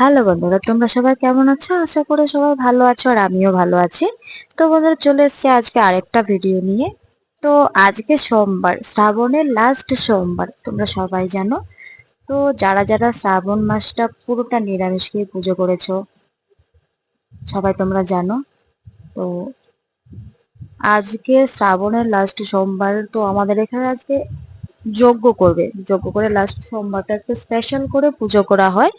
Hello বন্ধুরা, তোমরা সবাই কেমন আছো? আশা করি সবাই ভালো আছো আর আমিও ভালো আছি। তো বন্ধুরা, চলে এসেছি আজকে আরেকটা ভিডিও নিয়ে। তো আজকে সোমবার, শ্রাবণের লাস্ট সোমবার, তোমরা সবাই জানো। তো যারা যারা শ্রাবণ মাসটা পুরোটা নিরামিষ খেয়ে পুজো করেছো, সবাই তোমরা জানো। তো আজকে শ্রাবণের লাস্ট সোমবার, তো আমাদের এখানে আজকে যজ্ঞ করবে। যজ্ঞ করে লাস্ট সোমবারটা একটু স্পেশাল করে পুজো করা হয়।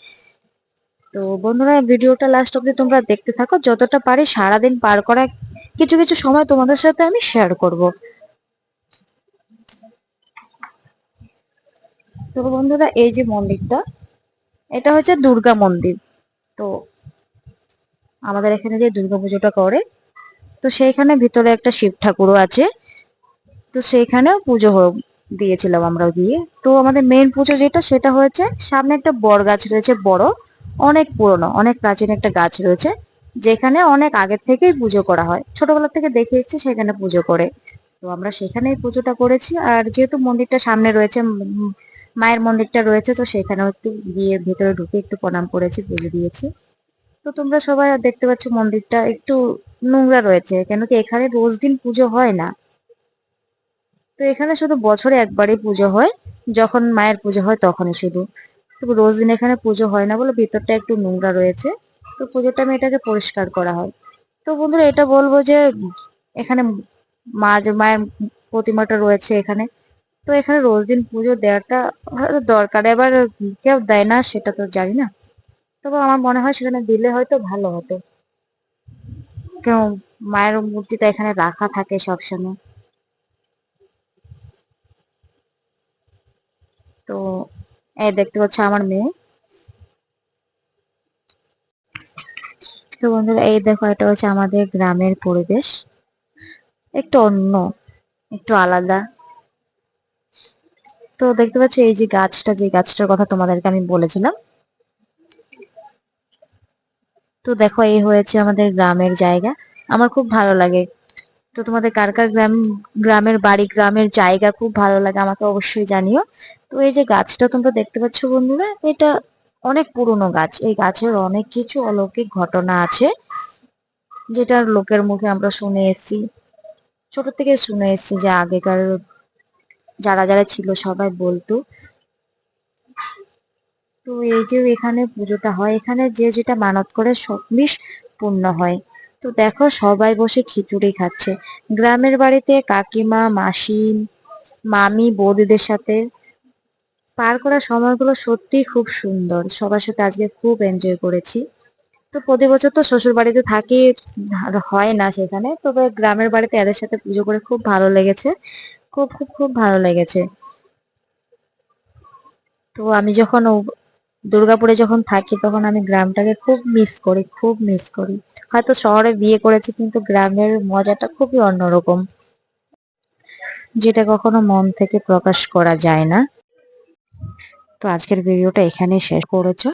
তো বন্ধুরা, ভিডিওটা লাস্ট অব্দি তোমরা দেখতে থাকো। যতটা পারি সারাদিন পার করা কিছু কিছু সময় তোমাদের সাথে আমি শেয়ার করব। তো বন্ধুরা, এই যে মন্দিরটা, এটা হচ্ছে দুর্গা মন্দির। তো আমাদের এখানে যে দুর্গা পুজোটা করে, তো সেইখানে ভিতরে একটা শিব ঠাকুরও আছে। তো সেইখানেও পুজো দিয়েছিলাম আমরা দিয়ে। তো আমাদের মেন পুজো যেটা, সেটা হয়েছে সামনে একটা বট গাছ রয়েছে, বড়, অনেক পুরনো, অনেক প্রাচীন একটা গাছ রয়েছে, যেখানে অনেক আগের থেকেই পুজো করা হয়। ছোটবেলা থেকে দেখে এসেছি সেখানে পুজো করে। তো আমরা সেখানেই পুজোটা করেছি। আর যেহেতু মন্দিরটা সামনে রয়েছে, মায়ের মন্দিরটা রয়েছে, তো সেখানেও একটু গিয়ে ভেতরে ঢুকে একটু প্রণাম করেছি, পুজো দিয়েছি। তো তোমরা সবাই দেখতে পাচ্ছ মন্দিরটা একটু নোংরা রয়েছে, কেন কি এখানে রোজ দিন পুজো হয় না। তো এখানে শুধু বছরে একবারই পুজো হয়, যখন মায়ের পুজো হয় তখনই শুধু। তো রোজ দিন এখানে পুজো হয় না বলে ভিতরটা একটু নোংরা রয়েছে। তো পুজোর টাইমে এটাকে পরিষ্কার করা হয়। তো বন্ধুরা, এটা বলবো যে এখানে মায়ের প্রতিমাটা রয়েছে এখানে। তো এখানে রোজ দিন পুজো দেওয়াটা হয়তো দরকার। এবার কেউ দেয় না সেটা তো জানি না, তবে আমার মনে হয় সেখানে দিলে হয়তো ভালো হতো। কেউ মায়ের মূর্তিটা এখানে রাখা থাকে সবসময়। তো এই দেখতে পাচ্ছ আমার মেয়ে। তো বন্ধুরা, এই দেখো, এটা হচ্ছে আমাদের গ্রামের পরিবেশ, একটু অন্য, একটু আলাদা। তো দেখতে পাচ্ছ এই যে গাছটা, যে গাছটার কথা তোমাদেরকে আমি বলেছিলাম। তো দেখো, এই হয়েছে আমাদের গ্রামের জায়গা। আমার খুব ভালো লাগে। তো তোমাদের কার কার গ্রামের বাড়ি, গ্রামের জায়গা খুব ভালো লাগে আমাকে অবশ্যই জানিও। তো এই যে গাছটা তোমরা দেখতে পাচ্ছ বন্ধুরা, এটা অনেক পুরনো গাছ। এই গাছের অনেক কিছু অলৌকিক ঘটনা আছে, যেটা লোকের মুখে আমরা শুনে এসেছি, ছোট থেকে শুনে এসেছি, যে আগেকার যারা যারা ছিল সবাই বলতো। তো এই যে এখানে পুজোটা হয়, এখানে যে যেটা মানত করে সব পূর্ণ হয়। তো দেখো, সবাই বসে খিচুড়ি খাচ্ছে। গ্রামের বাড়িতে কাকিমা, মাসি, মামি, বৌদিদের সাথে পার করা সময়গুলো সত্যিই খুব সুন্দর। সবার সাথে আজকে খুব এনজয় করেছি। তো প্রতি বছর তো শ্বশুর বাড়িতে থাকি, আর হয় না সেখানে, তবে গ্রামের বাড়িতে এদের সাথে পুজো করে খুব ভালো লেগেছে। খুব খুব খুব ভালো লেগেছে। তো আমি যখন দুর্গাপুরে যখন থাকি, তখন আমি গ্রামটাকে খুব মিস করি, খুব মিস করি। হয়তো শহরে বিয়ে করেছি, কিন্তু গ্রামের মজাটা খুবই অন্যরকম, যেটা কখনো মন থেকে প্রকাশ করা যায় না। তো আজকের ভিডিওটা এখানেই শেষ করেছো।